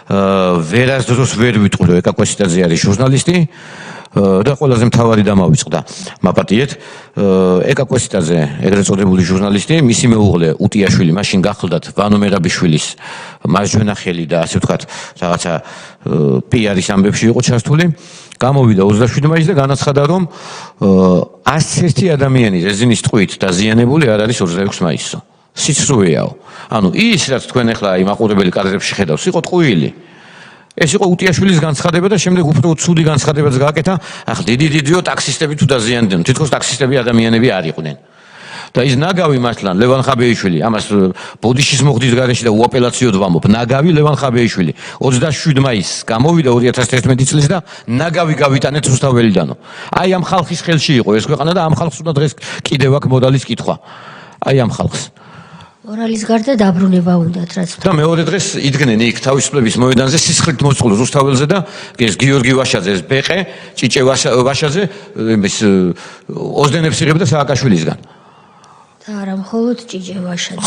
ვერას დროს ვერ ვიტყვი რომ ეკაკვესიტაძე არის ჟურნალისტი და ყველაზე მთავარი დამავიწყდა მაპატიეთ ეკაკვესიტაძე ეგრეთ წოდებული ჟურნალისტი მისი მეუღლე უტიაშვილი მაშინ გახლდათ ვანო მერაბიშვილის მარჯვენა ხელი და ასე ვთქვათ რაღაცა პიარის ამბებში იყო ჩართული გამოვიდა 27 მაისს და განაცხადა რომ 101 ადამიანი რეზინის ტყვით დაზიანებული არ არის 26 მაისსო სიცრუეაო ანუ ის რაც თქვენ ახლა იმ მაყურებელი კადრებში ხედავს იყო ტყუილი ეს იყო უტიაშვილის განცხადება და შემდეგ უფრო ცუდი განცხადებაც გააკეთა ახლა დიდიო ტაქსისტები თუ დაზიანდნენ თითქოს ტაქსისტები ადამიანები არ იყვნენ და ის ნაგავი მართლან ლევან ხაბეიშვილი ამას ბოდიშის მოხდის გარეშე და უაპელაციოდ ვამბობ ნაგავი ლევან ხაბეიშვილი 27 მაისს გამოვიდა 2011 წლის და ნაგავი გავიტანეთ რუსთაველიდანო აი ამ ხალხის ხელში იყო ეს ქვეყანა და ამ ხალხს უნდა დღეს კიდევ აქ მოდალის კითხვა აი ამ ხალხს მორალის გარდა დაბრუნება უნდათ რაც და მეორე დღეს იდგნენ იქ თავისუფლების მოედანზე სისხლით მოწყულ რუსთაველზე და ეს გიორგი ვაშაძეს ბეყე ჭიჭე ვაშაძე ეს ოზდენებს იღებდა სააკაშვილისგან და არა მხოლოდ ჭიჭე ვაშაძე